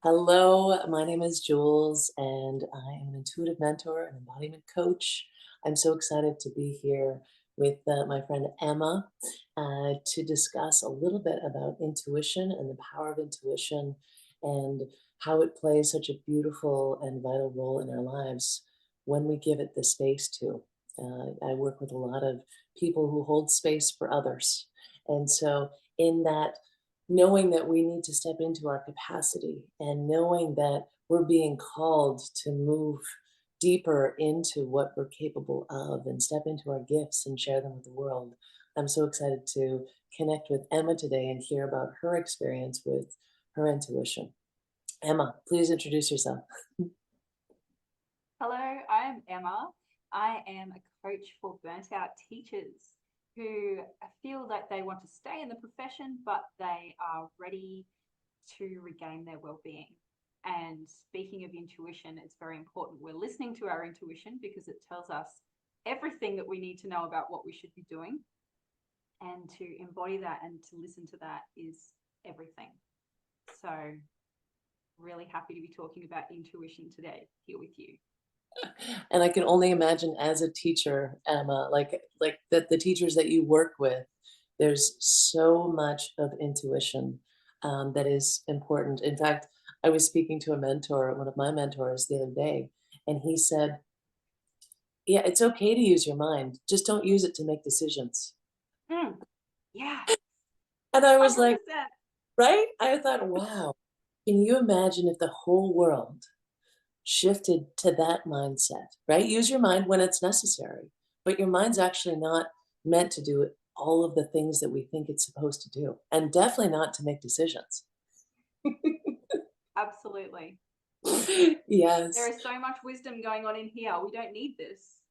Hello, my name is Jules, and I am an intuitive mentor and embodiment coach. I'm so excited to be here with my friend Emma to discuss a little bit about intuition and the power of intuition and how it plays such a beautiful and vital role in our lives when we give it the space to. I work with a lot of people who hold space for others. And so, in that knowing that we need to step into our capacity and knowing that we're being called to move deeper into what we're capable of and step into our gifts and share them with the world. I'm so excited to connect with Emma today and hear about her experience with her intuition. Emma, please introduce yourself. Hello, I am Emma. I am a coach for burnt out teachers who feel like they want to stay in the profession, but they are ready to regain their well-being. And speaking of intuition, it's very important we're listening to our intuition because it tells us everything that we need to know about what we should be doing. And to embody that and to listen to that is everything. So really happy to be talking about intuition today here with you. And I can only imagine as a teacher, Emma, like that the teachers that you work with, there's so much of intuition that is important. In fact, I was speaking to a mentor, one of my mentors, the other day, and he said, "Yeah, it's okay to use your mind. Just don't use it to make decisions." Yeah, And I was like, 100%. right? I thought, wow, can you imagine if the whole world shifted to that mindset, right? Use your mind when it's necessary, but your mind's actually not meant to do all of the things that we think it's supposed to do, and definitely not to make decisions. Absolutely. There Yes, is so much wisdom going on in here. We don't need this.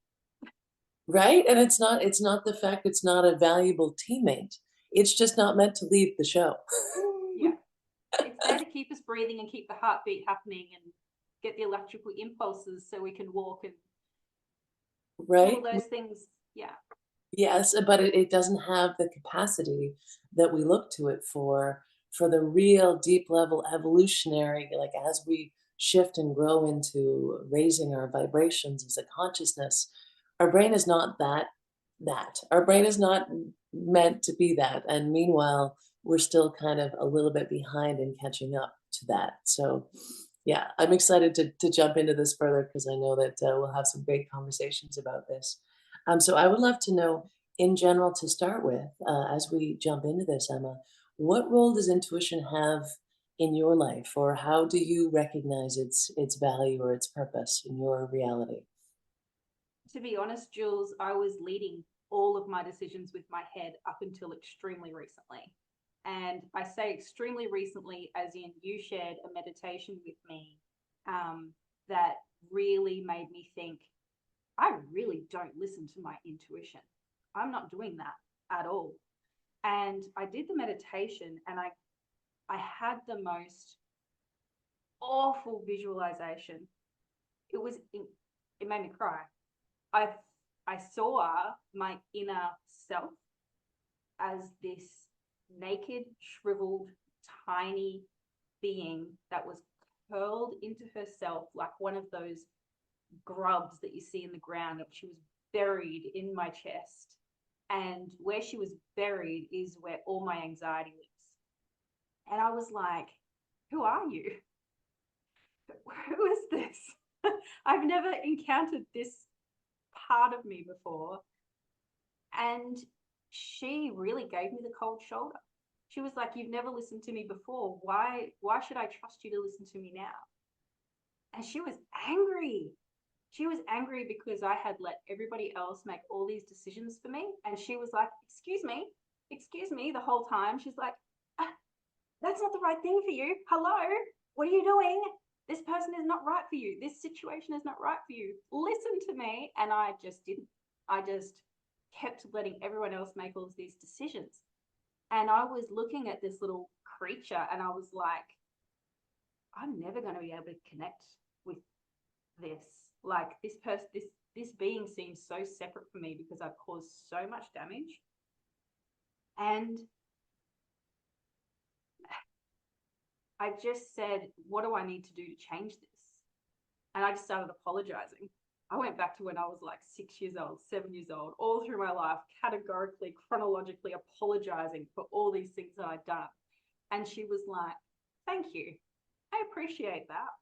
right? And it's not the fact it's not a valuable teammate. It's just not meant to lead the show. Yeah. It's there to keep us breathing and keep the heartbeat happening and get the electrical impulses so we can walk and do all Right? those things. Yeah. Yes, but it doesn't have the capacity that we look to it for the real deep level evolutionary, like as we shift and grow into raising our vibrations as a consciousness, our brain is not that. Our brain is not meant to be that. And meanwhile, we're still kind of a little bit behind in catching up to that. So yeah, I'm excited to jump into this further because I know that we'll have some great conversations about this. So I would love to know, in general, to start with, as we jump into this, Emma, what role does intuition have in your life, or how do you recognize its value or its purpose in your reality? To be honest, Jules, I was leading all of my decisions with my head up until extremely recently. And I say extremely recently, as in you shared a meditation with me that really made me think I really don't listen to my intuition. I'm not doing that at all. And I did the meditation and I had the most awful visualization. It was it made me cry. I I saw my inner self as this naked, shriveled, tiny being that was curled into herself like one of those grubs that you see in the ground. She was buried in my chest. And where she was buried is where all my anxiety lives. And I was like, who are you? Who is this? I've never encountered this part of me before. And she really gave me the cold shoulder. She was like, you've never listened to me before. Why should I trust you to listen to me now? And she was angry. She was angry because I had let everybody else make all these decisions for me. And she was like, excuse me, the whole time. She's like, ah, that's not the right thing for you. Hello, what are you doing? This person is not right for you. This situation is not right for you. Listen to me. And I just didn't. I just kept letting everyone else make all of these decisions. And I was looking at this little creature and I was like, I'm never going to be able to connect with this. Like this person, this being seems so separate from me because I've caused so much damage. And I just said, what do I need to do to change this? And I just started apologizing. I went back to when I was like 6 years old, 7 years old, all through my life, categorically, chronologically apologizing for all these things that I'd done. And she was like, thank you. I appreciate that.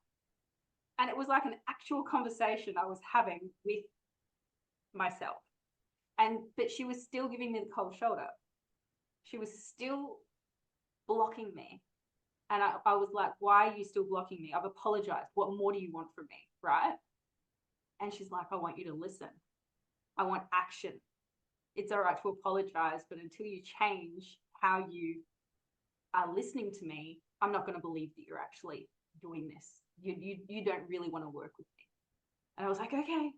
And it was like an actual conversation I was having with myself. But she was still giving me the cold shoulder. She was still blocking me. And I was like, why are you still blocking me? I've apologized. What more do you want from me? Right? And she's like, I want you to listen. I want action. It's all right to apologize, but until you change how you are listening to me, I'm not going to believe that you're actually doing this. You don't really want to work with me. And I was like, okay,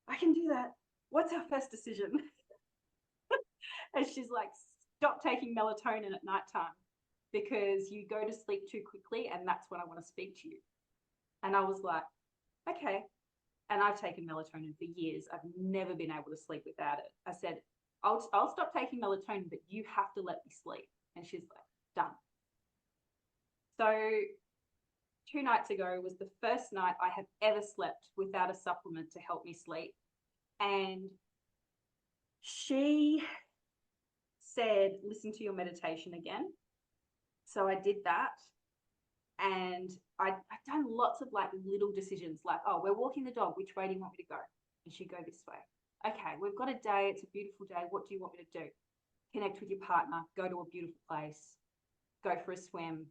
I can do that. What's our first decision? And she's like, stop taking melatonin at nighttime because you go to sleep too quickly, and that's when I want to speak to you. And I was like, okay. And I've taken melatonin for years. I've never been able to sleep without it. I said, I'll stop taking melatonin, but you have to let me sleep. And she's like, done. So 2 nights ago was the first night I have ever slept without a supplement to help me sleep. And she said, listen to your meditation again. So I did that. And I'd done lots of like little decisions, like, oh, we're walking the dog. Which way do you want me to go? And she'd go this way. Okay, we've got a day. It's a beautiful day. What do you want me to do? Connect with your partner. Go to a beautiful place. Go for a swim.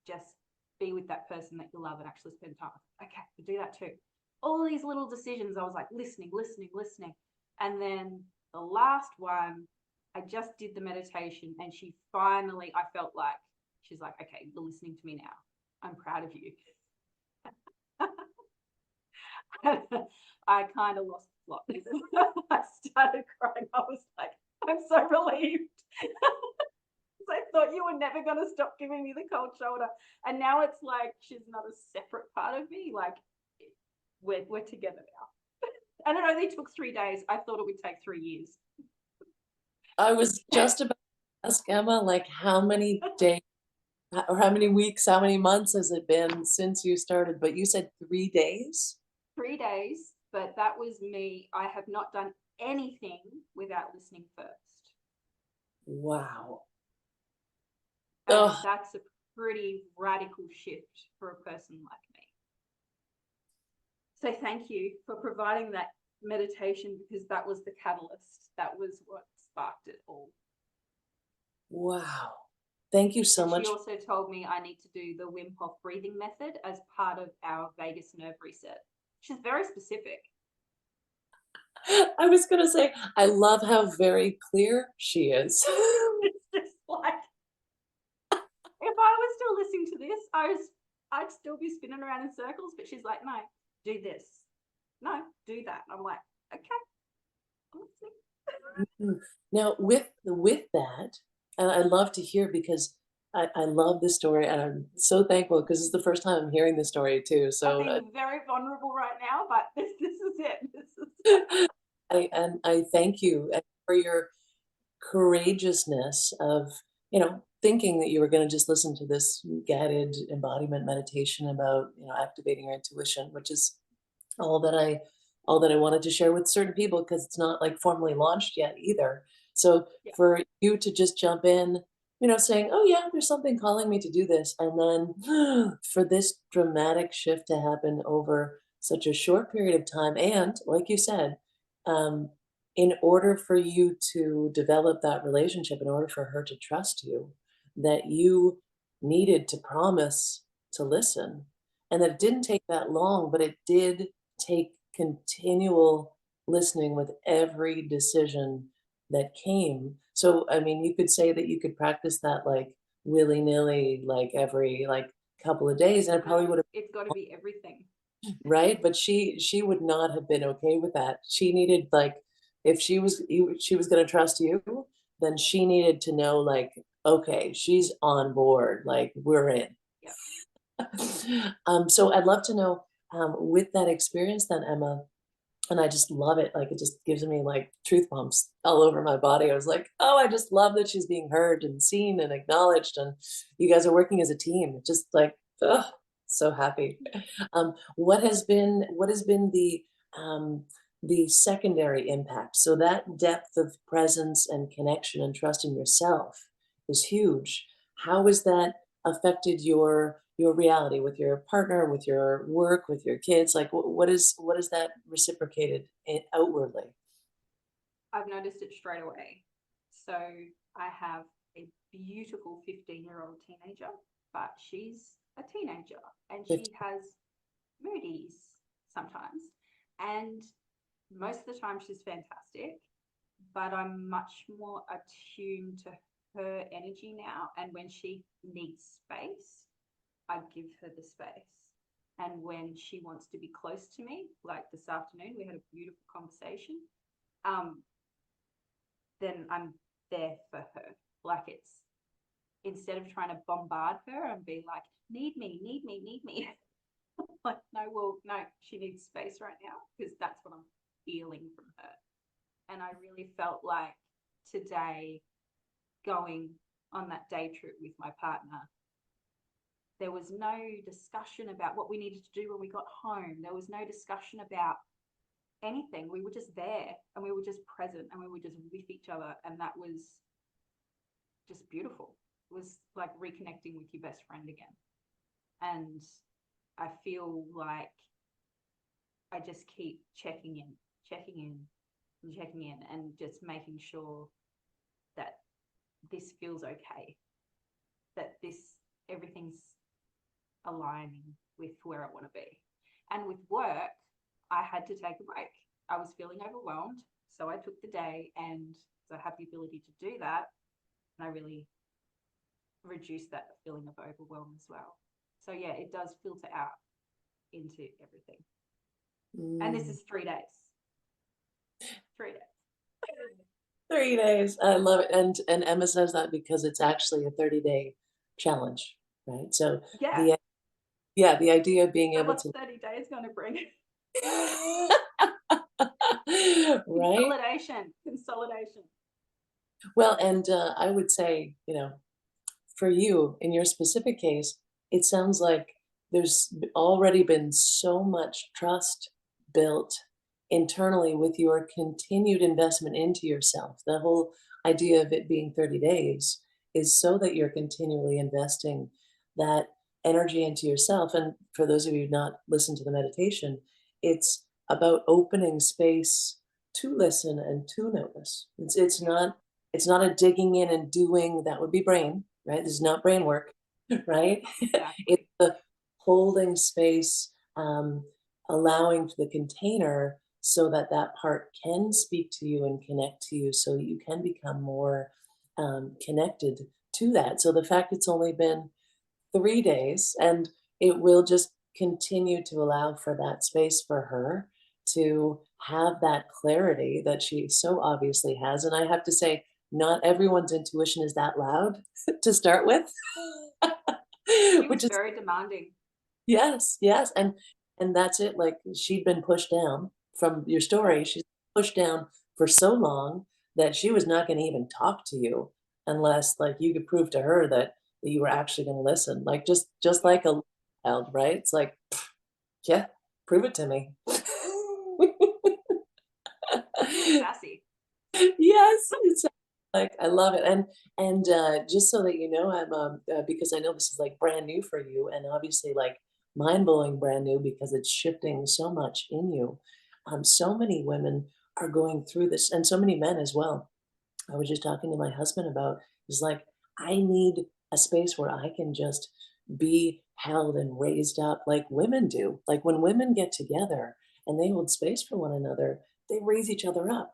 Just be with that person that you love and actually spend time with. Okay, we'll do that too. All these little decisions, I was like listening. And then the last one, I just did the meditation, and she finally, I felt like, she's like, okay, you're listening to me now. I'm proud of you. I kind of lost the plot. I started crying. I was like, I'm so relieved. I thought you were never going to stop giving me the cold shoulder. And now it's like she's not a separate part of me. Like, we're together now. And it only took 3 days. I thought it would take 3 years. I was just about to ask Emma, like, how many days or how many weeks, how many months has it been since you started? But you said 3 days? 3 days, but that was me. I have not done anything without listening first. Wow. And Oh, that's a pretty radical shift for a person like me. So thank you for providing that meditation, because that was the catalyst. That was what sparked it all. wow. Thank you so And she much. also told me I need to do the Wim Hof breathing method as part of our vagus nerve reset. She's very specific. I was gonna say, I love how very clear she is. It's just like, if I was still listening to this, I'd still be spinning around in circles. But she's like, no, do this. No, do that. And I'm like, okay, I'm listening. Now, with that, and I love to hear because I love this story, and I'm so thankful because it's the first time I'm hearing this story too. I'm So being very vulnerable right now, but this is it. This is I thank you for your courageousness of, thinking that you were going to just listen to this guided embodiment meditation about, activating your intuition, which is all that I all that I wanted to share with certain people because it's not like formally launched yet either. So yeah, for you to just jump in, saying, "Oh yeah, there's something calling me to do this," and then for this dramatic shift to happen over such a short period of time, and like you said, um, in order for you to develop that relationship, in order for her to trust you, that you needed to promise to listen, and that it didn't take that long, but it did take continual listening with every decision that came. So, I mean, you could say that you could practice that like willy-nilly, like every like couple of days, and it probably no, would have, it's got to be everything. right? But she would not have been okay with that. She needed like if she was going to trust you, then she needed to know like, okay, she's on board, like we're in. Yeah. So I'd love to know, with that experience then, Emma, And I just love it, like, it just gives me, like, truth bumps all over my body. I was like, "Oh, I just love that she's being heard and seen and acknowledged, and you guys are working as a team." Just like, ugh, so happy. What has been the secondary impact? So that depth of presence and connection and trust in yourself is huge. How has that affected your reality with your partner, with your work, with your kids? Like, what is that reciprocated outwardly? I've noticed it straight away. So I have a beautiful 15-year-old teenager, but she's a teenager and Fif- she has moodies sometimes. And most of the time she's fantastic, but I'm much more attuned to her energy now. And when she needs space, I give her the space. And when she wants to be close to me, like this afternoon, we had a beautiful conversation. Um, then I'm there for her. Like it's instead of trying to bombard her and be like, need me, need me, need me. Like, no, well, no, she needs space right now because that's what I'm feeling from her. And I really felt like today going on that day trip with my partner, there was no discussion about what we needed to do when we got home. There was no discussion about anything. We were just there and we were just present and we were just with each other. And that was just beautiful. It was like reconnecting with your best friend again. And I feel like I just keep checking in, and checking in, and just making sure that this feels okay, that this everything's aligning with where I want to be. And with work, I had to take a break. I was feeling overwhelmed. So I took the day and so I have the ability to do that. And I really reduced that feeling of overwhelm as well. So yeah, it does filter out into everything. And this Mm. is 3 days. 3 days. 3 days. I love it. And Emma says that because it's actually a 30-day challenge, right? So Yeah. the yeah, the idea of being So able what's to 30 days going to bring? right? Consolidation. Consolidation. Well, and I would say, for you, in your specific case, it sounds like already been so much trust built internally with your continued investment into yourself. The whole idea of it being 30 days is so that you're continually investing that energy into yourself. And for those of you who've not listened to the meditation, it's about opening space to listen and to notice. It's Yeah. not it's not a digging in and doing, that would be brain, right? This is not brain Yeah. work, right? It's Exactly. the holding space, allowing the container so that that part can speak to you and connect to you so you can become more connected to that. So the fact it's only been 3 days, and it will just continue to allow for that space for her to have that clarity that she so obviously has. And I have to say, not everyone's intuition is that loud to start with, She was which is very demanding. yes, yes, and that's it. Like she'd been pushed down from your Yeah. story. She's pushed down for so long that she was not going to even talk to you unless like you could prove to her that you were actually going to listen. Like just Yeah. like a child, right? It's like, yeah, prove it to me. She was sassy. Yes, it's like I love it, and just so that you know, I'm because I know this is like brand new for you, and obviously like mind blowing brand new because it's shifting so much in you. So many women are going through this, and so many men as well. I was just talking to my husband about is like I need a space where I can just be held and raised up like women do. Like when women get together and they hold space for one another, they raise each other up.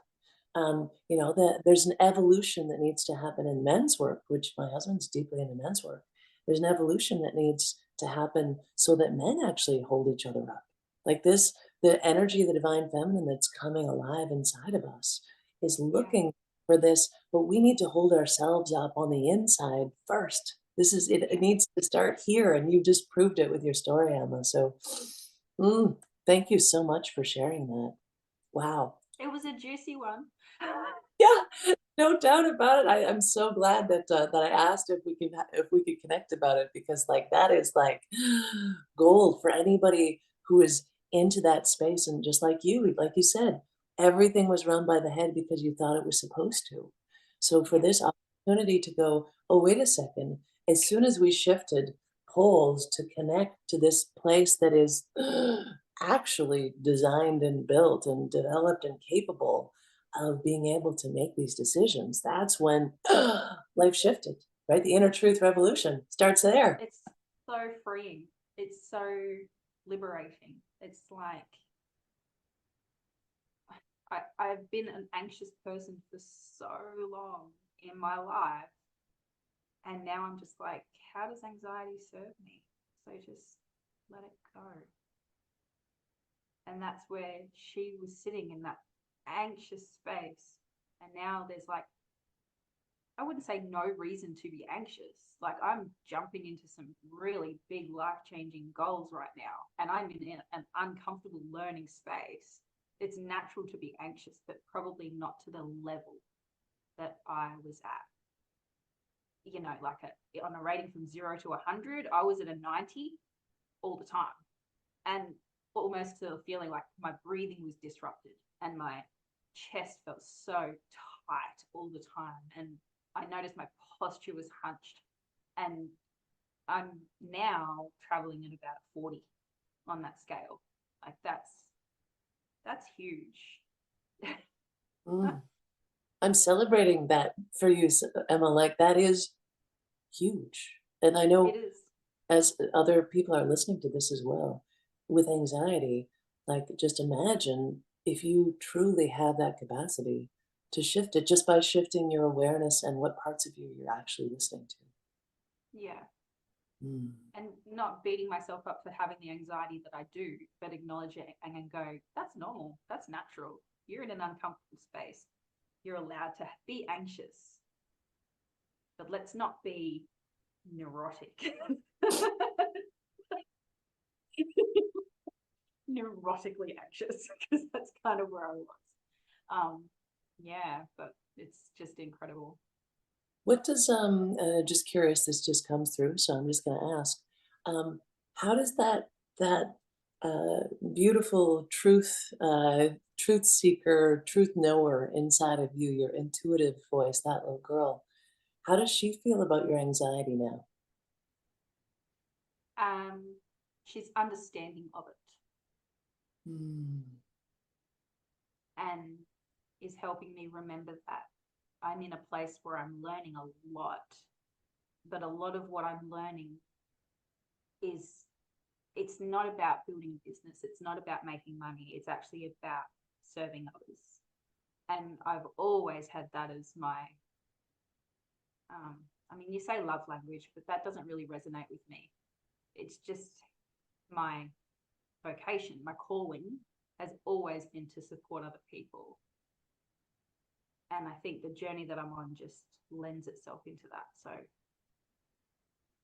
That there's an evolution that needs to happen in men's work, which my husband's deeply into men's work. There's an evolution that needs to happen so that men actually hold each other up. Like this, the energy of the divine feminine that's coming alive inside of us is Yeah. looking for this, but we need to hold ourselves up on the inside first. This is it, Yeah. it needs to start here, and you just proved it with your story, Emma. So thank you so much for sharing that. Wow. It was a juicy one. Yeah, no doubt about it. I'm so glad that that I asked if we could connect about it because like that is like gold for anybody who is into that space and just like you said, everything was run by the head because you thought it was supposed to. So for Yeah. this opportunity to go, oh wait a second, as soon as we shifted poles to connect to this place that is actually designed and built and developed and capable of being able to make these decisions, that's when life shifted, right? The inner truth revolution starts there. It's so freeing. It's so liberating. It's like I've been an anxious person for so long in my life. And now I'm just like, how does anxiety serve me? So just let it go. And that's where she was sitting in that anxious space. And now there's like, I wouldn't say no reason to be anxious. Like I'm jumping into some really big life-changing goals right now, and I'm in an uncomfortable learning space. It's natural to be anxious, but probably not to the level that I was at. You know, like on a rating from 0 to 100, I was at a 90 all the time, and almost to a feeling like my breathing was disrupted and my chest felt so tight all the time, and I noticed my posture was hunched, and I'm now traveling at about 40 on that scale. Like that's huge. Mm. I'm celebrating that for you, Emma. Like that is huge. And I It know is. as other people are listening to this as well, with anxiety, like just imagine if you truly have that capacity to shift it just by shifting your awareness and what parts of you you're actually listening to. Yeah. Mm. And not beating myself up for having the anxiety that I do, but acknowledge it and then go, that's normal, that's natural. You're in an uncomfortable space. You're allowed to be anxious, but let's not be neurotic. Neurotically anxious, because that's kind of where I was. Um, yeah, but it's just incredible. What does just curious, this just comes through, so I'm just going to ask, um, how does that beautiful truth seeker, truth knower inside of you, your intuitive voice, that little girl, how does she feel about your anxiety now? Um, she's understanding of it Mm. and is helping me remember that I'm in a place where I'm learning a lot, but a lot of what I'm learning is it's not about building a business. It's not about making money. It's actually about serving others. And I've always had that as my, um, I mean, you say love language, but that doesn't really resonate with me. It's just my vocation, my calling has always been to support other people. And I think the journey that I'm on just lends itself into that. So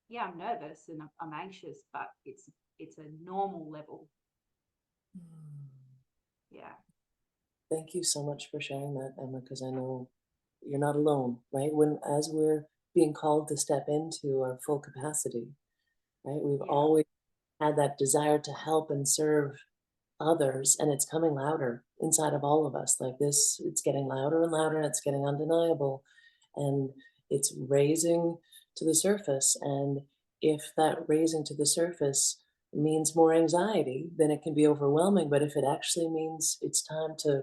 yeah, I'm nervous and I'm anxious, but it's a normal level. Mm. Yeah. Thank you so much for sharing that, Emma, because I know you're not alone, right? When as we're being called to step into our full capacity, right? We've Yeah. always had that desire to help and serve others, and it's coming louder inside of all of us. Like this, it's getting louder and louder, and it's getting undeniable, and it's raising to the surface. And if that raising to the surface means more anxiety, then it can be overwhelming. But if it actually means it's time to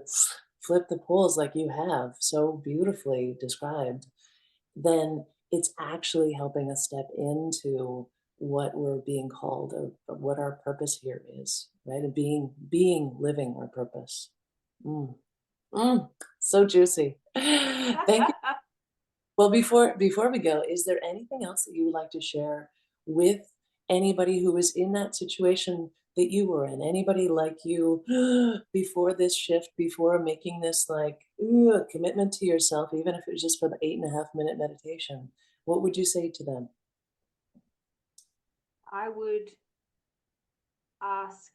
flip the poles like you have so beautifully described, then it's actually helping us step into what we're being called of what our purpose here is, right? And living our purpose. Mm. Mm. So juicy. Thank you. Well, before we go, is there anything else that you would like to share with anybody who was in that situation that you were in? Anybody like you before this shift, before making this like commitment to yourself, even if it was just for the 8.5 minute meditation? What would you say to them? I would ask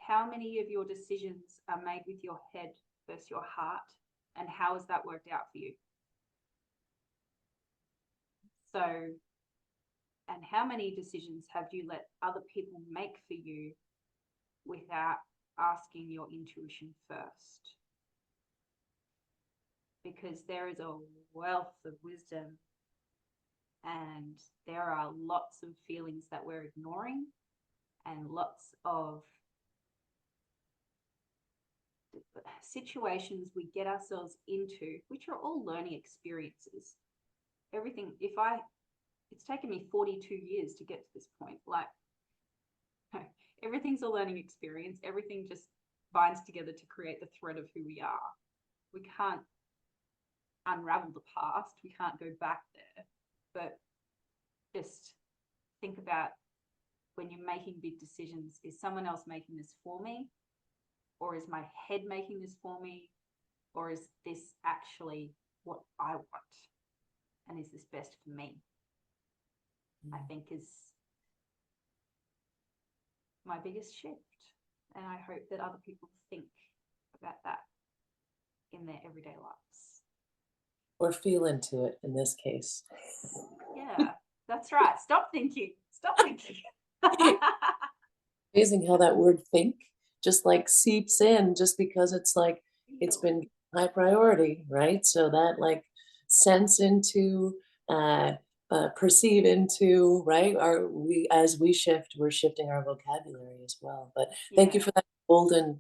how many of your decisions are made with your head versus your heart, and how has that worked out for you? So, and how many decisions have you let other people make for you without asking your intuition first? Because there is a wealth of wisdom, and there are lots of feelings that we're ignoring, and lots of situations we get ourselves into, which are all learning experiences. Everything, it's taken me 42 years to get to this point. Like, everything's a learning experience. Everything just binds together to create the thread of who we are. We can't unravel the past. We can't go back there. But just think about, when you're making big decisions, is someone else making this for me? Or is my head making this for me? Or is this actually what I want? And is this best for me? I think is my biggest shift. And I hope that other people think about that in their everyday lives. Or feel into it in this case. Yeah, that's right. Stop thinking. Stop thinking. Amazing how that word think just like seeps in, just because it's like it's been high priority, right? So that like sense into, perceive into, right? As we shift, we're shifting our vocabulary as well. But thank you Yeah. for that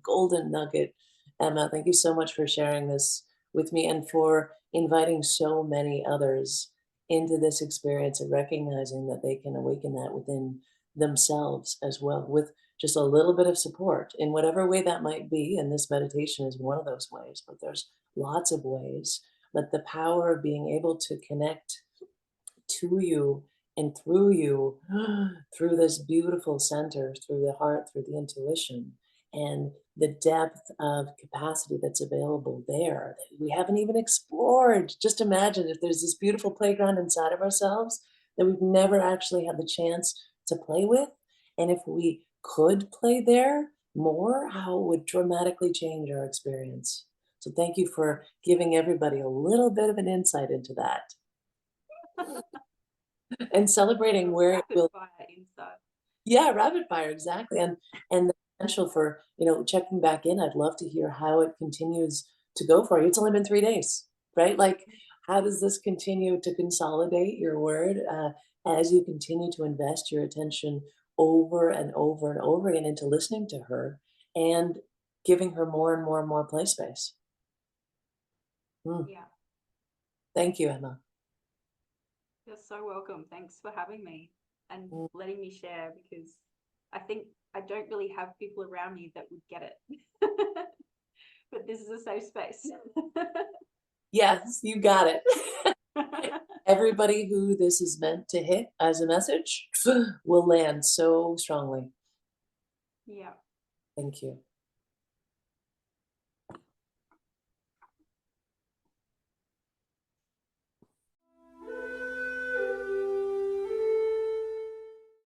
golden nugget, Emma. Thank you so much for sharing this with me and for inviting so many others into this experience and recognizing that they can awaken that within themselves as well, with just a little bit of support in whatever way that might be. And this meditation is one of those ways, but there's lots of ways. But the power of being able to connect to you and through you, through this beautiful center, through the heart, through the intuition, and the depth of capacity that's available there that we haven't even explored. Just imagine if there's this beautiful playground inside of ourselves that we've never actually had the chance to play with. And if we could play there more, how it would dramatically change our experience. So thank you for giving everybody a little bit of an insight into that and celebrating where it Rapid will. fire inside. Yeah, rapid fire, exactly, and the potential for, checking back in. I'd love to hear how it continues to go for you. It's only been 3 days, right? Like, how does this continue to consolidate your word, as you continue to invest your attention over and over and over again into listening to her and giving her more and more and more play space? Mm, Yeah. thank you, Emma. You're so welcome. Thanks for having me and Mm, letting me share, because I think I don't really have people around me that would get it. But this is a safe space. yes, you got it. Everybody who this is meant to hit as a message will land so strongly. Yeah. Thank you.